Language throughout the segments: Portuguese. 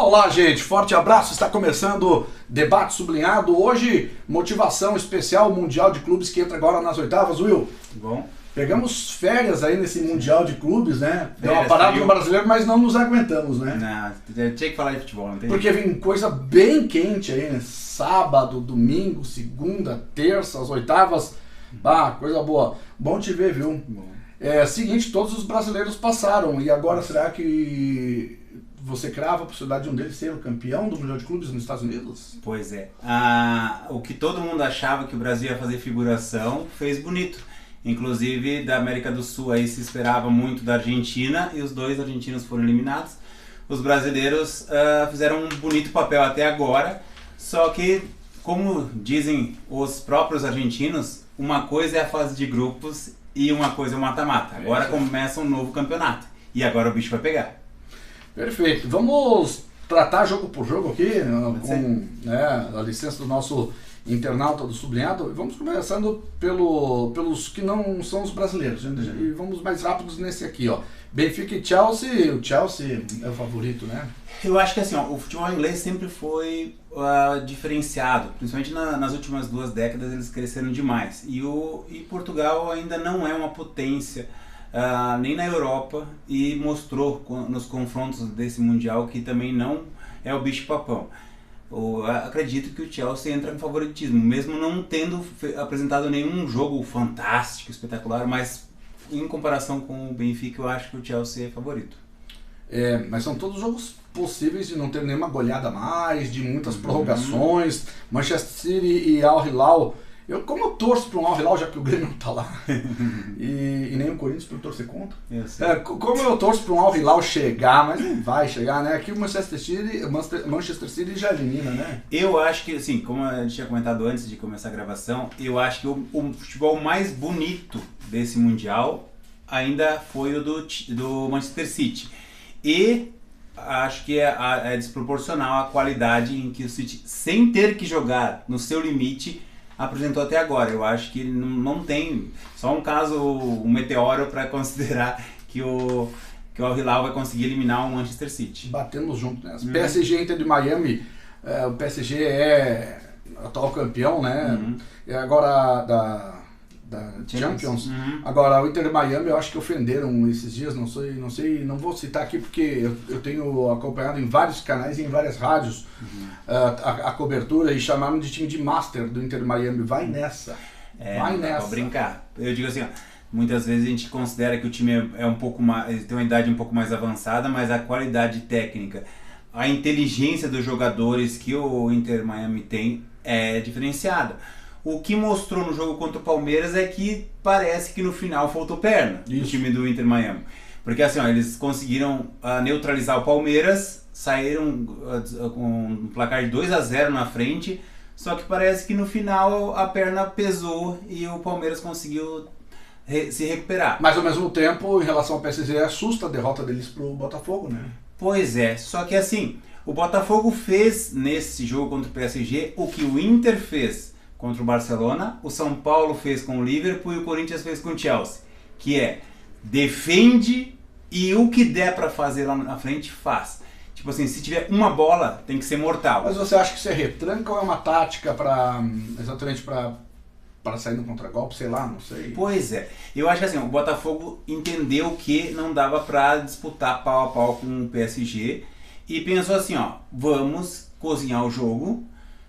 Olá, gente, forte abraço, está começando Debate Sublinhado, hoje motivação especial Mundial de Clubes que entra agora nas oitavas, Will. Bom. Pegamos férias aí nesse Mundial de Clubes, né? Deu uma parada no brasileiro, mas não nos aguentamos, né? Não, tinha que falar de futebol, não tem? Porque vem coisa bem quente aí, né? Sábado, domingo, segunda, terça, as oitavas, coisa boa. Bom te ver, viu? Bom. É seguinte, todos os brasileiros passaram, e agora será que você crava a possibilidade de um deles ser o campeão do Mundial de Clubes nos Estados Unidos? Pois é. O que todo mundo achava que o Brasil ia fazer figuração, fez bonito. Inclusive da América do Sul aí se esperava muito da Argentina e os dois argentinos foram eliminados. Os brasileiros fizeram um bonito papel até agora, só que, como dizem os próprios argentinos, uma coisa é a fase de grupos e uma coisa é o mata-mata. Agora começa um novo campeonato e agora o bicho vai pegar. Perfeito. Vamos tratar jogo por jogo aqui, com a licença do nosso internauta do Sublinhado. Vamos começando pelos que não são os brasileiros. E vamos mais rápidos nesse aqui, ó. Benfica e Chelsea. O Chelsea é o favorito, né? Eu acho que assim, o futebol inglês sempre foi diferenciado, principalmente nas últimas 2 décadas eles cresceram demais. E Portugal ainda não é uma potência, nem na Europa, e mostrou nos confrontos desse Mundial que também não é o bicho-papão. Acredito que o Chelsea entra com favoritismo, mesmo não tendo apresentado nenhum jogo fantástico, espetacular, mas em comparação com o Benfica eu acho que o Chelsea é favorito. Mas são todos jogos possíveis de não ter nenhuma goleada a mais, de muitas prorrogações. Manchester City e Al Hilal. Como eu torço para um Al Hilal, já que o Grêmio não está lá, e nem o Corinthians para eu torcer contra. Como eu torço para um Al Hilal chegar, mas não vai chegar, né? Aqui o Manchester City já elimina, né? Eu acho que, assim, como a gente tinha comentado antes de começar a gravação, eu acho que o futebol mais bonito desse Mundial ainda foi o do Manchester City. E acho que é desproporcional a qualidade em que o City, sem ter que jogar no seu limite, apresentou até agora. Eu acho que não tem só um caso, um meteoro para considerar que o Al Hilal vai conseguir eliminar o Manchester City. Batemos junto nessa. PSG Inter de Miami, o PSG é atual campeão, né? Agora da Champions. Agora o Inter de Miami eu acho que ofenderam esses dias, não sei, não vou citar aqui porque eu tenho acompanhado em vários canais e em várias rádios a cobertura, e chamaram de time de master do Inter de Miami. Vai nessa. Vai nessa. Pra brincar. Eu digo assim, muitas vezes a gente considera que o time é um pouco mais, tem uma idade um pouco mais avançada, mas a qualidade técnica, a inteligência dos jogadores que o Inter de Miami tem é diferenciada. O que mostrou no jogo contra o Palmeiras é que parece que no final faltou perna do time do Inter Miami. Porque assim, eles conseguiram neutralizar o Palmeiras, saíram com um placar de 2-0 na frente, só que parece que no final a perna pesou e o Palmeiras conseguiu se recuperar. Mas ao mesmo tempo, em relação ao PSG, assusta a derrota deles pro Botafogo, né? Pois é, só que assim, o Botafogo fez nesse jogo contra o PSG o que o Inter fez contra o Barcelona, o São Paulo fez com o Liverpool e o Corinthians fez com o Chelsea, que é defende e o que der para fazer lá na frente faz. Tipo assim, se tiver uma bola, tem que ser mortal. Mas você acha que isso é retranca ou é uma tática exatamente para sair no contragolpe, sei lá, não sei? Pois é, eu acho que assim, o Botafogo entendeu que não dava para disputar pau a pau com o PSG e pensou assim, vamos cozinhar o jogo,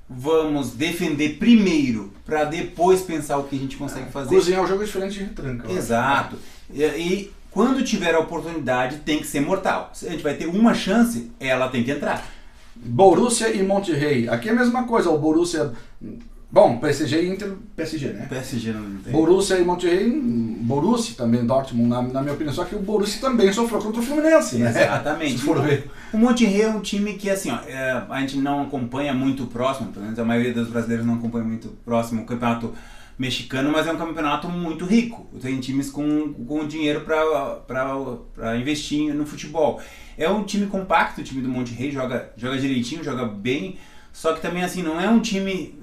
vamos defender primeiro para depois pensar o que a gente consegue fazer. Cozinhar o jogo é diferente de retranca. Exato. E quando tiver a oportunidade tem que ser mortal. Se a gente vai ter uma chance, ela tem que entrar. Borussia e Monterrey. Aqui é a mesma coisa. O Borussia... Bom, PSG e Inter... PSG, né? PSG não tem. Borussia e Monterrey... Borussia também, Dortmund, na minha opinião. Só que o Borussia também sofreu contra o Fluminense, né? Exatamente. Se for ver. O Monterrey é um time que, assim, a gente não acompanha muito próximo, pelo menos a maioria dos brasileiros não acompanha muito próximo o campeonato mexicano, mas é um campeonato muito rico. Tem times com dinheiro para investir no futebol. É um time compacto, o time do Monterrey, joga direitinho, joga bem, só que também assim, não é um time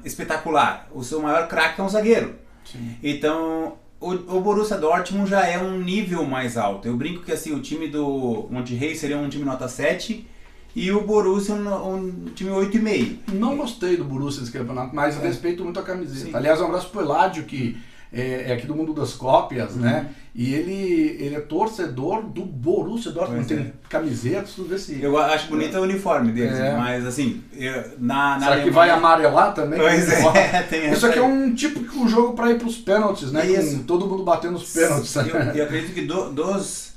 espetacular. O seu maior craque é um zagueiro. Sim. Então, o Borussia Dortmund já é um nível mais alto. Eu brinco que assim, o time do Monterrey seria um time nota 7 e o Borussia um time 8,5. Não gostei do Borussia nesse campeonato, mas respeito muito a camiseta. Sim. Aliás, um abraço pro Eladio, que é aqui do mundo das cópias, né? E ele é torcedor do Borussia Dortmund, tem camisetas, tudo esse. Eu acho bonito o uniforme deles, mas assim, na Será Alemanha... que vai amarelar também? Pois tem Isso aqui é um tipo de jogo para ir para os pênaltis, né? Com todo mundo batendo os pênaltis. Eu acredito que dos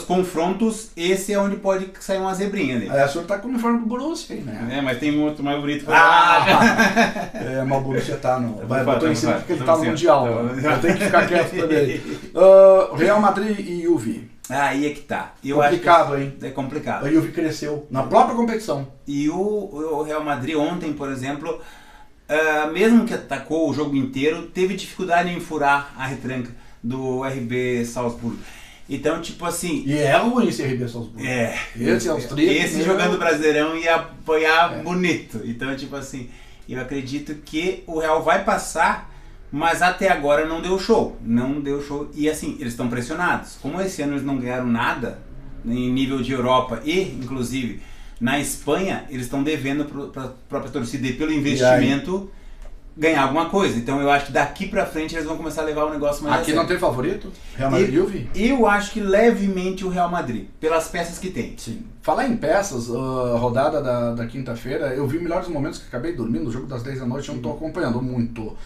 confrontos, esse é onde pode sair uma zebrinha ali. O senhor tá com o uniforme do Borussia aí, né? Mas tem um outro mais bonito. Mas o Borussia tá no... Eu tô em cima porque ele tá no Mundial. Eu tenho que ficar quieto também. Real Madrid e Juve. Aí é que tá. Complicado, hein? É complicado. A Juve cresceu na própria competição. E o Real Madrid ontem, por exemplo, mesmo que atacou o jogo inteiro, teve dificuldade em furar a retranca do RB Salzburgo. Então, tipo assim... E é ruim esse RB Salzburgo. Esse austríaco... Esse jogando Brasileirão ia apoiar bonito. Então, tipo assim, eu acredito que o Real vai passar, mas até agora não deu show. Não deu show. E assim, eles estão pressionados. Como esse ano eles não ganharam nada em nível de Europa e, inclusive, na Espanha, eles estão devendo para a própria torcida e pelo investimento... ganhar alguma coisa. Então eu acho que daqui pra frente eles vão começar a levar o negócio mais Aqui não tem favorito? Real Madrid e Juve? Eu acho que levemente o Real Madrid, pelas peças que tem. Sim. Falar em peças, a rodada da quinta-feira, eu vi melhores momentos que acabei dormindo, no jogo das 10 da noite, eu não tô acompanhando muito.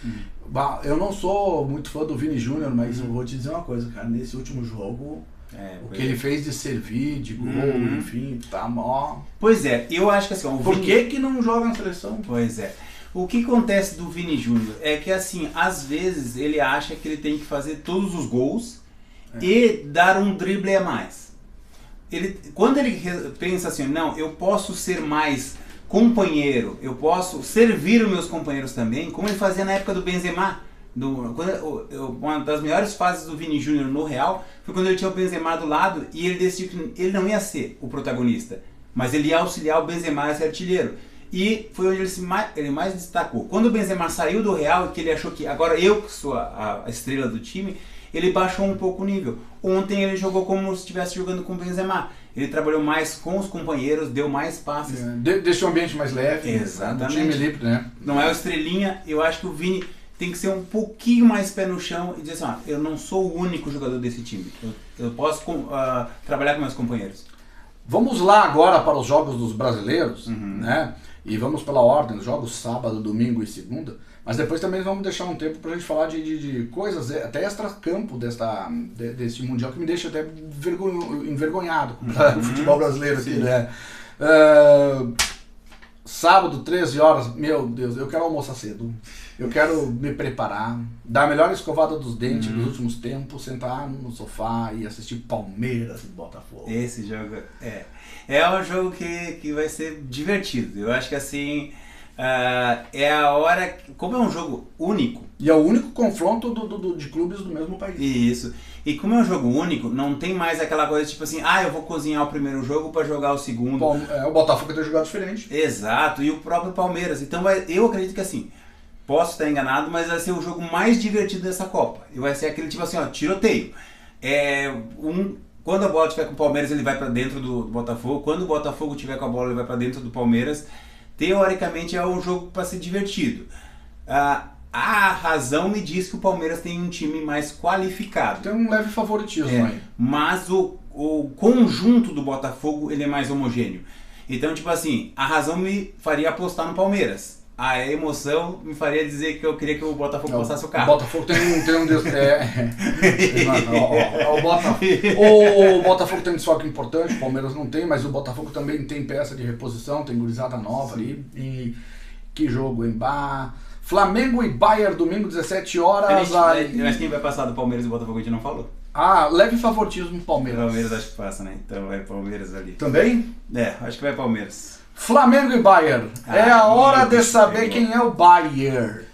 Eu não sou muito fã do Vini Júnior, mas eu vou te dizer uma coisa, cara, nesse último jogo... o que ele fez de servir, de gol, enfim, tá mó... Pois é, eu acho que assim... Por que não joga na seleção? Pois é. O que acontece do Vini Júnior é que, assim, às vezes ele acha que ele tem que fazer todos os gols e dar um drible a mais. Quando ele pensa assim, não, eu posso ser mais companheiro, eu posso servir os meus companheiros também, como ele fazia na época do Benzema. Uma das melhores fases do Vini Júnior no Real foi quando ele tinha o Benzema do lado e ele decidiu que ele não ia ser o protagonista, mas ele ia auxiliar o Benzema a ser artilheiro. E foi onde ele mais destacou. Quando o Benzema saiu do Real, que ele achou que agora eu que sou a estrela do time, ele baixou um pouco o nível. Ontem ele jogou como se estivesse jogando com o Benzema. Ele trabalhou mais com os companheiros, deu mais passes. Deixa o ambiente mais leve. Exatamente. Time livre, né? Não é o estrelinha. Eu acho que o Vini tem que ser um pouquinho mais pé no chão e dizer assim, eu não sou o único jogador desse time. Eu posso trabalhar com meus companheiros. Vamos lá agora para os jogos dos brasileiros, né? E vamos pela ordem, jogos sábado, domingo e segunda. Mas depois também vamos deixar um tempo pra gente falar de coisas, até extra-campo desse Mundial, que me deixa até envergonhado com o futebol brasileiro aqui, né? Sábado, 13 horas, meu Deus, eu quero almoçar cedo. Eu quero me preparar, dar a melhor escovada dos dentes dos últimos tempos, sentar no sofá e assistir Palmeiras e Botafogo. Esse jogo é um jogo que vai ser divertido. Eu acho que assim, é a hora, como é um jogo único. E é o único confronto de clubes do mesmo país. Isso. E como é um jogo único, não tem mais aquela coisa tipo assim, eu vou cozinhar o primeiro jogo para jogar o segundo. O Botafogo tem jogado diferente. Exato, e o próprio Palmeiras. Então eu acredito que assim, posso estar enganado, mas vai ser o jogo mais divertido dessa Copa. E vai ser aquele tipo assim, tiroteio. Quando a bola estiver com o Palmeiras, ele vai para dentro do Botafogo. Quando o Botafogo estiver com a bola, ele vai para dentro do Palmeiras. Teoricamente é um jogo para ser divertido. A razão me diz que o Palmeiras tem um time mais qualificado. Tem um leve favoritismo aí. Mas o conjunto do Botafogo ele é mais homogêneo. Então, tipo assim, a razão me faria apostar no Palmeiras. A emoção me faria dizer que eu queria que o Botafogo passasse o carro. O Botafogo tem o Botafogo tem desfoque importante, o Palmeiras não tem, mas o Botafogo também tem peça de reposição, tem gurizada nova ali. E que jogo, hein? Flamengo e Bayern, domingo, 17 horas. Mas quem vai passar do Palmeiras e o Botafogo a gente não falou. Leve favoritismo Palmeiras. Palmeiras acho que passa, né? Então vai Palmeiras ali. Também? Acho que vai Palmeiras. Flamengo e Bayern. É a hora de saber quem é o Bayern.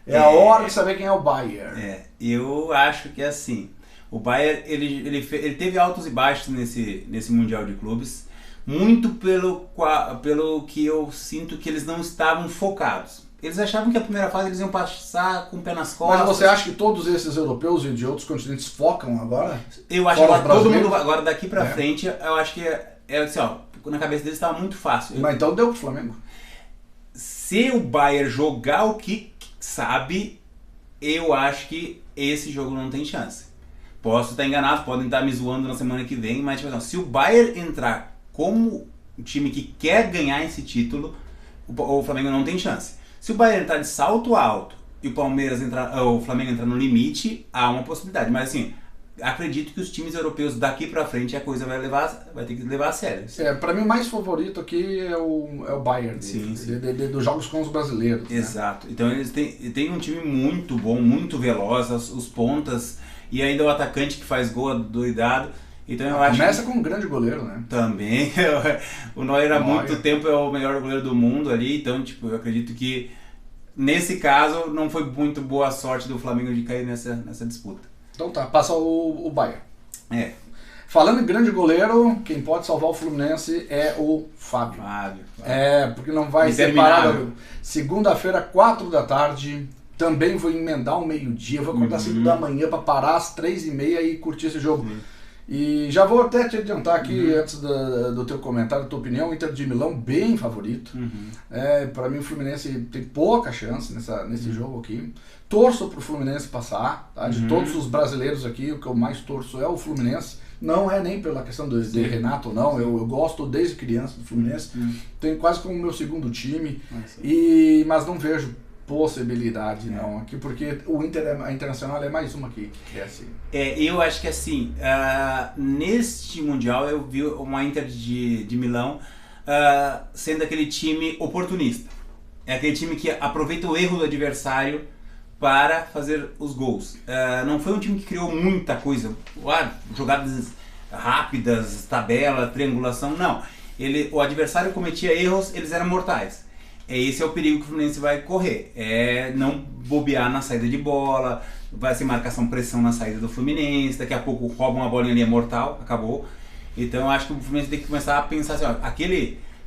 É a hora de saber quem é o Bayern. Eu acho que é assim. O Bayern, ele teve altos e baixos nesse Mundial de Clubes. Muito pelo que eu sinto que eles não estavam focados. Eles achavam que a primeira fase eles iam passar com o pé nas costas. Mas você acha que todos esses europeus e de outros continentes focam agora? Eu acho que todo mundo, agora daqui pra frente, eu acho que assim, na cabeça deles estava muito fácil. Mas então deu pro Flamengo. Se o Bayern jogar o que sabe, eu acho que esse jogo não tem chance. Posso estar enganado, podem estar me zoando na semana que vem, mas tipo, se o Bayern entrar como um time que quer ganhar esse título, o Flamengo não tem chance. Se o Bayern entrar de salto alto e o Flamengo entrar no limite, há uma possibilidade. Mas assim, acredito que os times europeus daqui pra frente a coisa vai ter que levar a sério. Pra mim o mais favorito aqui é o Bayern, dos jogos com os brasileiros. Exato. Né? Então eles têm um time muito bom, muito veloz, os pontas e ainda o atacante que faz gol doidado. Então eu acho começa com um grande goleiro, né? Também. O Neuer há muito tempo é o melhor goleiro do mundo ali, então tipo, eu acredito que nesse caso não foi muito boa a sorte do Flamengo de cair nessa disputa. Então tá, passa o Bayern. Falando em grande goleiro, quem pode salvar o Fluminense é o Fábio. Porque não vai ser parado. Segunda-feira, 4 da tarde, também vou emendar um meio-dia, vou acordar 5 da manhã para parar às 3h30 e curtir esse jogo. E já vou até te adiantar aqui, antes do teu comentário, da tua opinião, o Inter de Milão bem favorito. Para mim o Fluminense tem pouca chance nesse jogo aqui. Torço pro Fluminense passar, tá? De todos os brasileiros aqui, o que eu mais torço é o Fluminense. Não é nem pela questão de Renato ou não, eu gosto desde criança do Fluminense. Tenho quase como meu segundo time, mas não vejo possibilidade não aqui, porque a Internacional é mais uma que cresce. Eu acho que assim, neste Mundial eu vi uma Inter de Milão sendo aquele time oportunista. É aquele time que aproveita o erro do adversário para fazer os gols. Não foi um time que criou muita coisa, jogadas rápidas, tabela, triangulação, não. O adversário cometia erros, eles eram mortais. Esse é o perigo que o Fluminense vai correr, não bobear na saída de bola, vai ser marcação, pressão na saída do Fluminense, daqui a pouco rouba uma bolinha ali, é mortal, acabou. Então eu acho que o Fluminense tem que começar a pensar assim,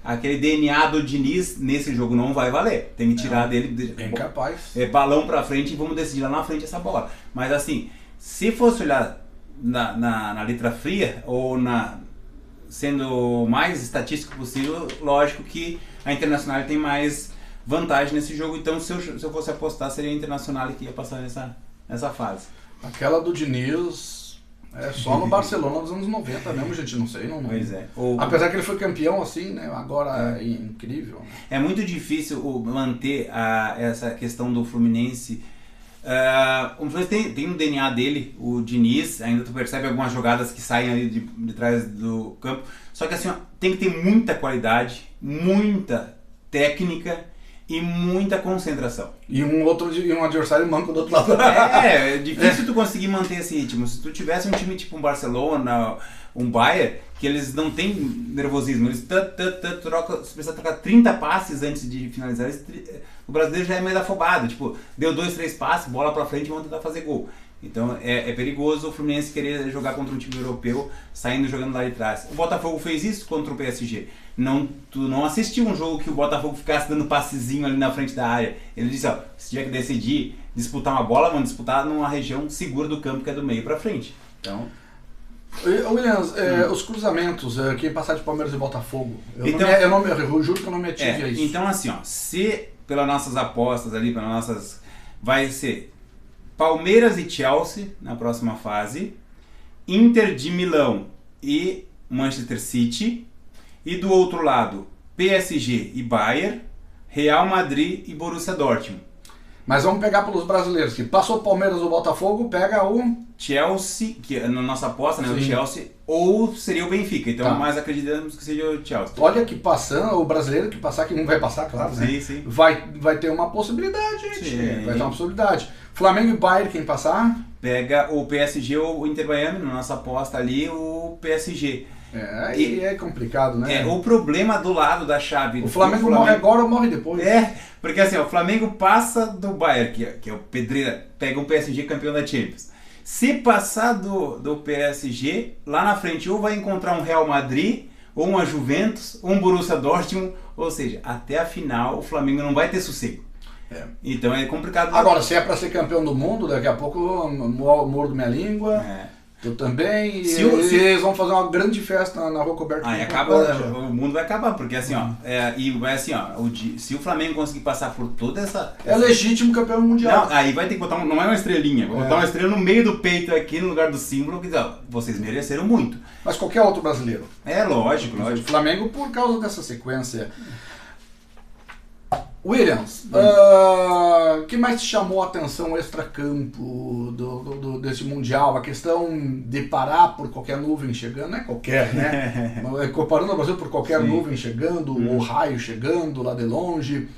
aquele DNA do Diniz nesse jogo não vai valer, tem que tirar dele, bem capaz. Balão pra frente e vamos decidir lá na frente essa bola. Mas assim, se fosse olhar na letra fria, ou sendo o mais estatístico possível, lógico que a Internacional tem mais vantagem nesse jogo, então se eu fosse apostar seria a Internacional que ia passar nessa fase. Aquela do Diniz só no Barcelona dos anos 90 mesmo, gente, não sei. Pois é. Apesar que ele foi campeão assim, né, agora é incrível. Né? É muito difícil manter essa questão do Fluminense. O Fluminense tem um DNA dele, o Diniz, ainda tu percebe algumas jogadas que saem ali de trás do campo, só que assim, tem que ter muita qualidade, muita técnica e muita concentração. E um adversário manco do outro lado. É difícil tu conseguir manter esse ritmo. Se tu tivesse um time tipo um Barcelona, um Bayern, que eles não têm nervosismo, eles se precisar trocar 30 passes antes de finalizar, o brasileiro já é meio afobado, tipo, deu 2, 3 passes, bola pra frente e vão tentar fazer gol. Então é perigoso o Fluminense querer jogar contra um time europeu, jogando lá de trás. O Botafogo fez isso contra o PSG. Tu não assistiu um jogo que o Botafogo ficasse dando passezinho ali na frente da área. Ele disse, se tiver que decidir disputar uma bola, vamos disputar numa região segura do campo, que é do meio pra frente. Então... Williams, os cruzamentos, quem passar de Palmeiras e Botafogo, eu juro que eu não me ative a isso. Então assim, se pelas nossas apostas ali, vai ser Palmeiras e Chelsea na próxima fase, Inter de Milão e Manchester City, e do outro lado PSG e Bayern, Real Madrid e Borussia Dortmund. Mas vamos pegar pelos brasileiros, que passou o Palmeiras ou o Botafogo, pega o Chelsea, que na nossa aposta, né, o Chelsea, ou seria o Benfica, então mais acreditamos que seja o Chelsea. Olha que passando, o brasileiro que passar, que não vai passar, claro, né? Sim. Vai ter uma possibilidade, gente. Vai ter uma possibilidade. Flamengo e Bayern, quem passar? Pega o PSG ou o Inter Miami, na nossa aposta ali, o PSG. É complicado, né? O problema do lado da chave... O Flamengo morre agora ou morre depois. Porque assim, o Flamengo passa do Bayern, que é o pedreira, pega um PSG campeão da Champions. Se passar do PSG, lá na frente ou vai encontrar um Real Madrid, ou uma Juventus, ou um Borussia Dortmund, ou seja, até a final o Flamengo não vai ter sossego. Então é complicado. Agora, se é para ser campeão do mundo, daqui a pouco mordo minha língua. Eu também. Eles vão fazer uma grande festa na Rua Coberta. Aí acaba, o mundo vai acabar, porque assim, ó, e vai assim, ó, se o Flamengo conseguir passar por toda essa... É legítimo campeão mundial. Não, aí vai ter que botar, não é uma estrelinha, vou botar uma estrela no meio do peito aqui, no lugar do símbolo, que ó, vocês mereceram muito. Mas qualquer outro brasileiro. É, lógico. O Flamengo por causa dessa sequência. Williams, o que mais te chamou a atenção extracampo desse Mundial? A questão de parar por qualquer nuvem chegando, não é qualquer, né? Comparando o Brasil por qualquer nuvem chegando, o raio chegando lá de longe,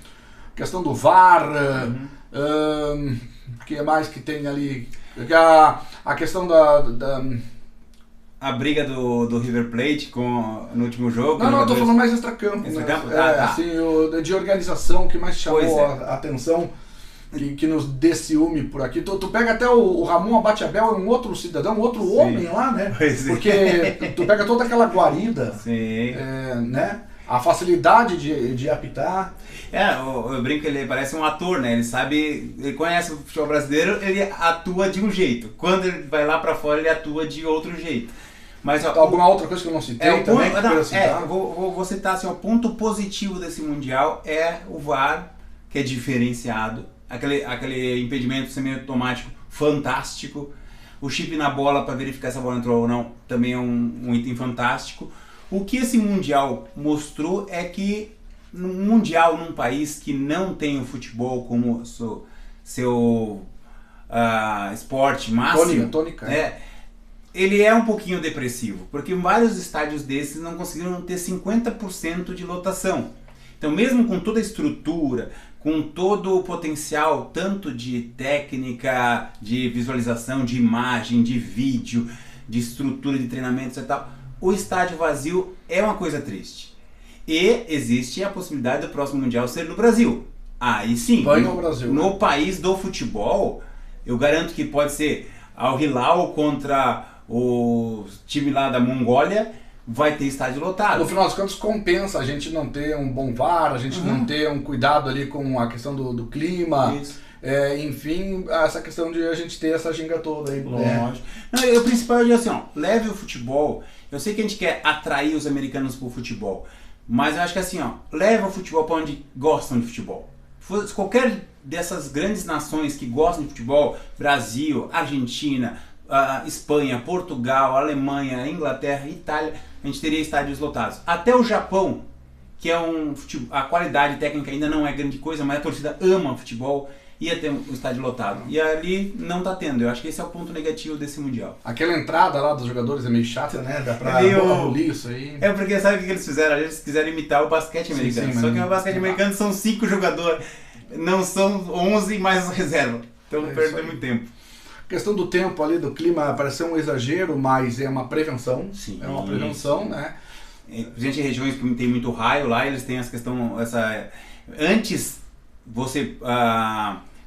questão do VAR, o que mais que tem ali? A questão a briga do River Plate no último jogo. Não, eu tô falando mais extracampo. Extracampo? Né? Assim, de organização, que mais chamou a atenção, que nos dê ciúme por aqui. Tu pega até o Ramon Abate-Abel, é um outro cidadão, um outro homem lá, né? Porque tu pega toda aquela guarida, né? A facilidade de apitar. Eu brinco que ele parece um ator, né? Ele conhece o futebol brasileiro, ele atua de um jeito. Quando ele vai lá pra fora, ele atua de outro jeito. Mas alguma outra coisa que eu não citei também? Vou citar assim, o ponto positivo desse Mundial é o VAR, que é diferenciado. Aquele impedimento semiautomático fantástico. O chip na bola para verificar se a bola entrou ou não também é um item fantástico. O que esse Mundial mostrou é que num Mundial, num país que não tem o futebol como seu esporte máximo, tônica. Ele é um pouquinho depressivo, porque vários estádios desses não conseguiram ter 50% de lotação. Então, mesmo com toda a estrutura, com todo o potencial, tanto de técnica, de visualização, de imagem, de vídeo, de estrutura de treinamentos e tal, o estádio vazio é uma coisa triste. E existe a possibilidade do próximo Mundial ser no Brasil. Aí sim, no país do futebol, eu garanto que pode ser Al Hilal contra o time lá da Mongólia, vai ter estádio lotado. No final das contas, compensa a gente não ter um bom VAR, a gente não ter um cuidado ali com a questão do clima. Enfim, essa questão de a gente ter essa ginga toda aí. Lógico. O principal é assim, leve o futebol. Eu sei que a gente quer atrair os americanos pro futebol, mas eu acho que assim, leve o futebol para onde gostam de futebol. Qualquer dessas grandes nações que gostam de futebol, Brasil, Argentina, Espanha, Portugal, Alemanha, Inglaterra, Itália, a gente teria estádios lotados. Até o Japão, que é a qualidade técnica ainda não é grande coisa, mas a torcida ama futebol, ia ter um estádio lotado. E ali não tá tendo. Eu acho que esse é o ponto negativo desse Mundial. Aquela entrada lá dos jogadores é meio chata, né? Dá pra abolir isso aí. É porque sabe o que eles fizeram? Eles quiseram imitar o basquete americano. Só que no basquete americano são 5 jogadores, não são 11 mais reserva. Então perdeu muito tempo. A questão do tempo ali, do clima, parece ser um exagero, mas é uma prevenção. Sim, é uma prevenção, né? Gente, em regiões que tem muito raio lá, eles têm essa questão... Antes você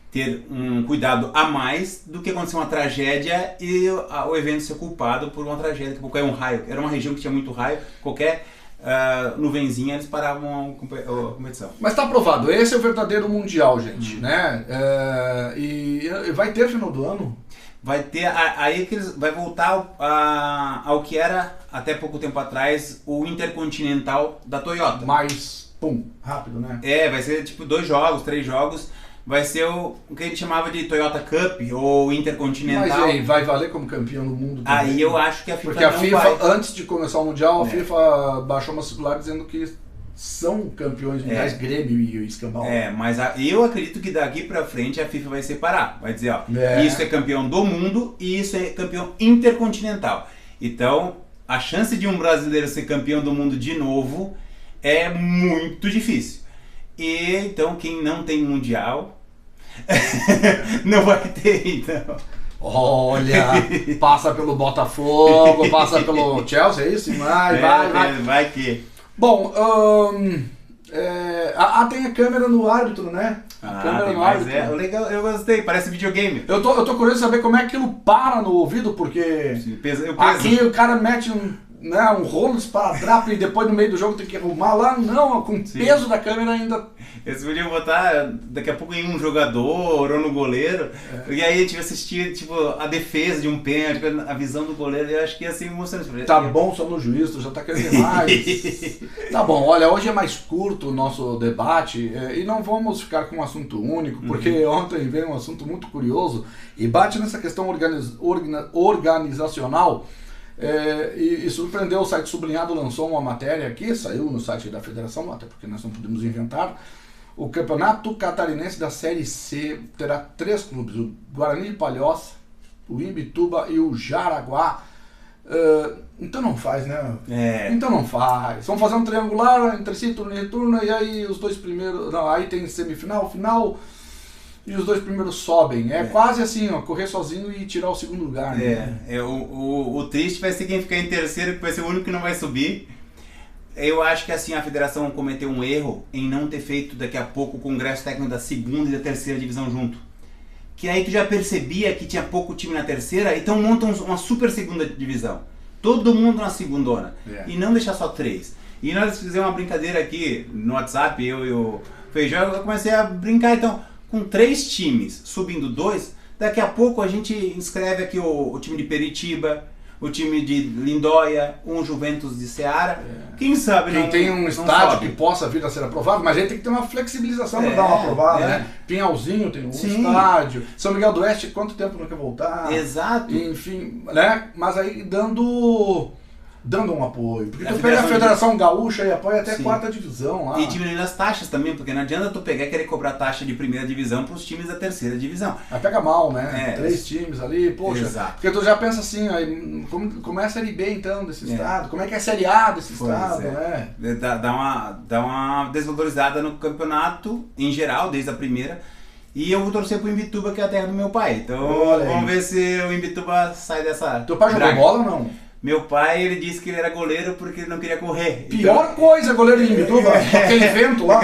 ter um cuidado a mais do que acontecer uma tragédia e o evento ser culpado por uma tragédia, que é um raio. Era uma região que tinha muito raio, qualquer nuvenzinha eles paravam a competição. Mas está aprovado, esse é o verdadeiro Mundial, gente, né? E vai ter final do ano? Vai ter, aí que eles vai voltar ao que era até pouco tempo atrás o Intercontinental da Toyota. Mais, rápido, né? Vai ser tipo 2 jogos, 3 jogos. Vai ser o que a gente chamava de Toyota Cup ou Intercontinental. Mas aí, vai valer como campeão do mundo também? Aí eu acho que a FIFA Porque a FIFA, vai. Antes de começar o Mundial, a FIFA baixou uma circular dizendo que são campeões mundiais, Grêmio e o Escambau. Mas eu acredito que daqui pra frente a FIFA vai separar. Vai dizer, isso é campeão do mundo e isso é campeão intercontinental. Então, a chance de um brasileiro ser campeão do mundo de novo é muito difícil. E então, quem não tem Mundial não vai ter, então. Olha, passa pelo Botafogo, passa pelo Chelsea, é isso? Vai que. Bom, tem a câmera no árbitro, né? A câmera no árbitro. Legal, eu gostei, parece videogame. Eu tô curioso de saber como é que aquilo para no ouvido, porque aqui o cara mete né, um rolo de esparadrapo e depois no meio do jogo tem que arrumar lá, não, com o peso da câmera ainda. Eles podiam botar daqui a pouco em um jogador ou no goleiro, e aí a gente assistia tipo, a defesa de um pênalti, a visão do goleiro, eu acho que ia ser emocionante. Tá bom só no juiz, tu já tá querendo mais. Tá bom, olha, hoje é mais curto o nosso debate e não vamos ficar com um assunto único, porque ontem veio um assunto muito curioso e bate nessa questão organizacional. E surpreendeu, o site Sublinhado lançou uma matéria aqui, saiu no site da Federação, até porque nós não podemos inventar. O Campeonato Catarinense da Série C terá 3 clubes, o Guarani de Palhoça, o Imbituba e o Jaraguá. Então não faz, né? Então não faz. Vamos fazer um triangular entre si, turno e retorno, e aí os 2 primeiros... Não, aí tem semifinal, final... E os 2 primeiros sobem. Quase assim, ó, correr sozinho e tirar o segundo lugar. Né? O triste vai ser quem ficar em terceiro, que vai ser o único que não vai subir. Eu acho que assim a federação cometeu um erro em não ter feito daqui a pouco o congresso técnico da segunda e da terceira divisão junto. Que aí tu já percebia que tinha pouco time na terceira, então montam uma super segunda divisão. Todo mundo na segundona. E não deixar só 3. E nós fizemos uma brincadeira aqui no WhatsApp, eu e o Feijão, eu comecei a brincar então. Com 3 times subindo 2, daqui a pouco a gente inscreve aqui o time de Peritiba, o time de Lindóia, um Juventus de Ceará. Quem sabe quem tem um estádio que possa vir a ser aprovado, mas a gente tem que ter uma flexibilização para dar uma aprovada, né? Pinhalzinho tem um estádio, São Miguel do Oeste, quanto tempo não quer voltar? Exato. Enfim, né? Mas aí dando um apoio. Porque tu pega a Federação Gaúcha e apoia até a 4ª divisão lá. E diminuindo as taxas também, porque não adianta tu pegar e querer cobrar taxa de primeira divisão para os times da terceira divisão. Aí pega mal, né? 3 times ali, poxa. Exato. Porque tu já pensa assim, aí, como é a Série B então desse estado? Como é que é a Série A desse estado, né? Dá uma desvalorizada no campeonato, em geral, desde a primeira. E eu vou torcer pro Imbituba, que é a terra do meu pai. Então vamos ver se o Imbituba sai dessa... Teu pai jogou bola ou não? Meu pai, ele disse que ele era goleiro porque ele não queria correr. Pior coisa, goleiro de Imbituba, aquele vento lá.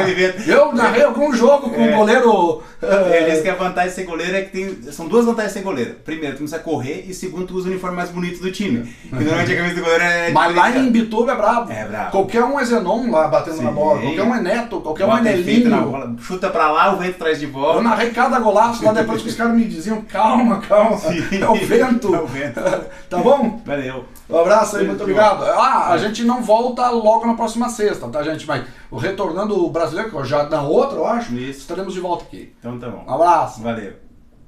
Eu narrei algum jogo com um goleiro... Ele disse que a vantagem de ser goleiro é que são 2 vantagens de ser goleiro. Primeiro, tu não precisa correr, e segundo, tu usa o uniforme mais bonito do time. E normalmente a camisa do goleiro é... Mas lá em Imbituba é brabo. É brabo. Qualquer um é Zenon lá batendo na bola, qualquer um é Neto, qualquer um é Nelinho. Chuta pra lá, o vento traz de volta. Eu narrei cada golaço lá, depois que os caras me diziam, calma, é o vento. É o vento. Tá bom? Valeu. Um abraço aí, muito obrigado. A gente não volta logo na próxima sexta, tá, gente? Mas retornando o brasileiro, que já na outra, eu acho, estaremos de volta aqui. Então tá bom. Um abraço. Valeu.